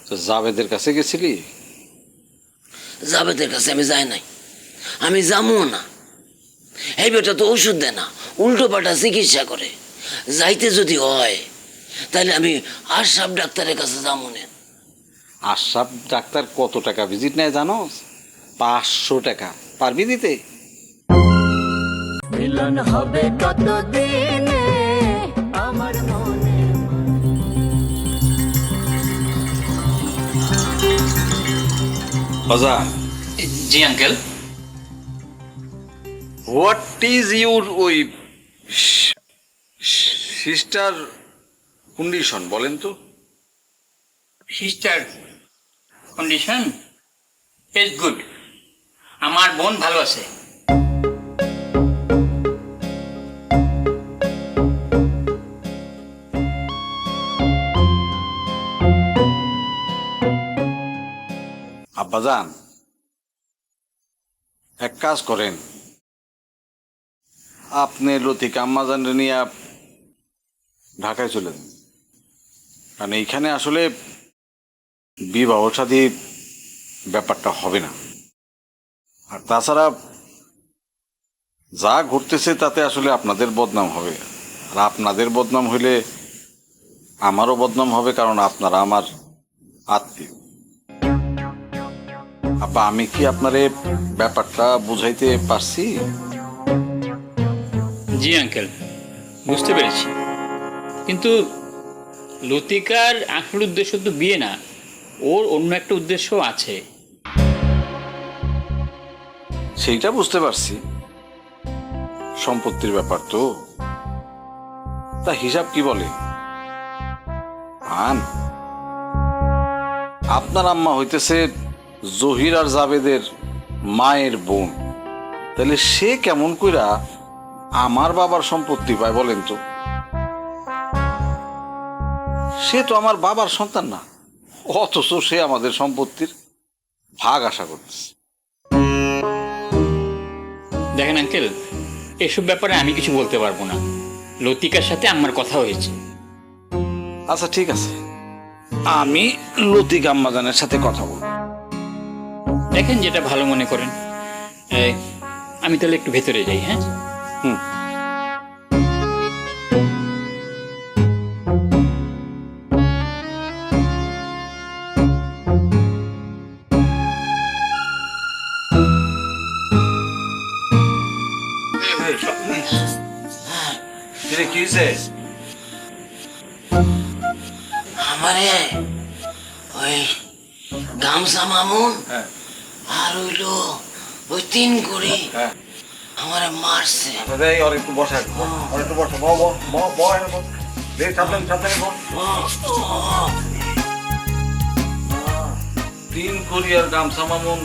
তো জাবেদের কাছে গেছিলি? জাবেদের কাছে আমি যাই নাই, আমি যামও না। এই বেটা তো ওষুধ দেয় না, উল্টো পাল্টা চিকিৎসা করে। যাইতে যদি হয় তাহলে আমি আশরাফ ডাক্তারের কাছে যাবো না। আশরাফ ডাক্তার কত টাকা ভিজিট নেয় জানো? 500 টাকা। পারবি দিতে? মিলন হবে কত দিনে আমার মনে। বাজান, জি আঙ্কেল। হোয়াট ইজ ইউর ওই সিস্টার কন্ডিশন বলেন তো? Sister condition is good. আমার বোন ভালো আছে। আব্বাজান, এক কাজ করেন, আপনি লতিকা আম্মাজান নিয়ে ঢাকায় চলে যান। কারণ এইখানে আসলে বিবাহ সাথী ব্যাপারটা হবে না। আর তাছাড়া যা ঘটতেছে তাতে আসলে আপনাদের বদনাম হবে। আর আপনাদের বদনাম হইলে আমারও বদনাম হবে, কারণ আপনারা আমার আত্মীয়। আব্বা, আমি কি আপনারে ব্যাপারটা বুঝাইতে পারছি? জি আঙ্কেল, বুঝতে পেরেছি। কিন্তু লতিকার আসল উদ্দেশ্য তো বিয়ে না, ওর অন্য একটা উদ্দেশ্য আছে। সেইটা বুঝতে পারছি, সম্পত্তির ব্যাপার তো। তা হিসাব কি বলে? আন, আপনার আম্মা হইতেছে জহির আর জাবেদের মায়ের বোন, তাহলে সে কেমন কইরা আমার বাবার সম্পত্তি পায় বলেন তো? সে তো আমার বাবার সন্তান না, অথচ সে আমাদের সম্পত্তির ভাগ আশা করতেছে। দেখেন আঙ্কেল, এসব ব্যাপারে আমি কিছু বলতে পারবো না। লতিকার সাথে আমার কথা হয়েছে। আচ্ছা ঠিক আছে, আমি লতিকা আম্মাজানের সাথে কথা বলবো। দেখেন যেটা ভালো মনে করেন। আমি তাহলে একটু ভেতরে যাই। হ্যাঁ, হুম। কি হয়েছে? আমারে ওই গামছা মামুন হ্যাঁ আর হইলো ওই 3 কড়ি হ্যাঁ, আমারে মারছে। আর একটু বসা, আর একটু বসা, তিন করি আর গামছা মামুন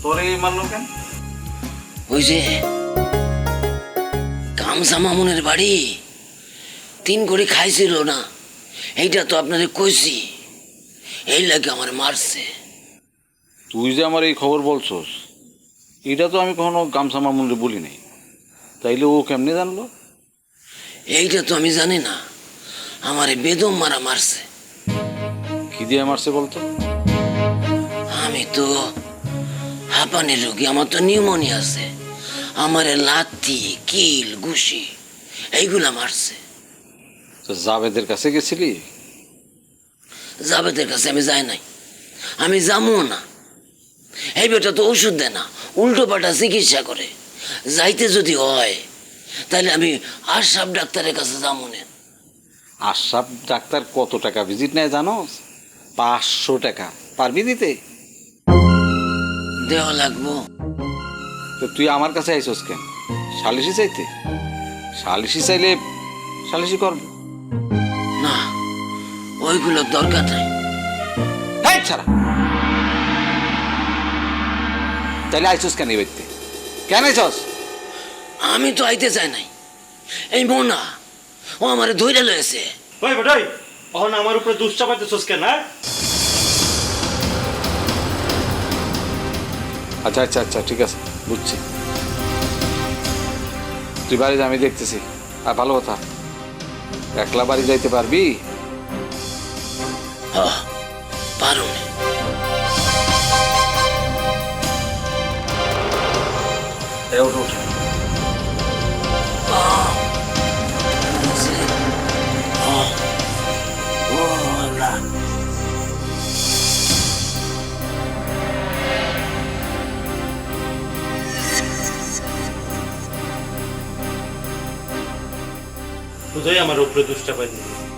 তোরে মারলো কেন? ওই যে গামছা মামুনের বাড়ি 3 কড়ি খাইছিল না, এইটা তো আপনাদের কইছি, এই লাগে আমার মারছে। তুই যে আমার এই খবর বলছস, এটা তো আমি কখনো গামছা মামুনরে বলি নাই, তাইলে ও কেমনে জানলো? এইটা তো আমি জানি না, আমারে বেদম মারা মারছে। কি দিয়ে মারছে বলতো? আমি তো হাঁপানির রোগী, আমার তো নিউমোনিয়া আছে, আমারে লাথি কিল ঘুষি এইগুলা মারছে। তো জাবেদের কাছে গেছিলি? জাবেদের কাছে আমি যাই নাই, আমি যামও না। এই বেটা তো ওষুধ দেয় না, উল্টো পাল্টা চিকিৎসা করে। যাইতে যদি হয় তাহলে আমি আশরাফ ডাক্তারের কাছে যাবো না। আশরাফ ডাক্তার কত টাকা ভিজিট নেয় জানো? 500 টাকা। পারবি দিতে? দেওয়া লাগবো। তো তুই আমার কাছে আইসস কেন? সালিশি চাইতে? সালিশি চাইলে সালিশি করবো না, ওইগুলোর দরকার নাই। ছাড়া তাইলে আইসস কেন এই ব্যক্তি? কেন আইসস? আমি তো আইতে চাই নাই, এই মোনা ও আমারে ধইরা লয়েছে। ওই বেটাই, এখন আমার উপরে দুধ চাপাইতেছস কেন? আচ্ছা আচ্ছা আচ্ছা, ঠিক আছে, বুঝছি। তুই বাড়ি যা, আমি দেখতেছি। আর ভালো কথা, একলা বাড়ি যাইতে পারবি? কারণে। তুই আমার উপরে দোষ চাপাই দিবি।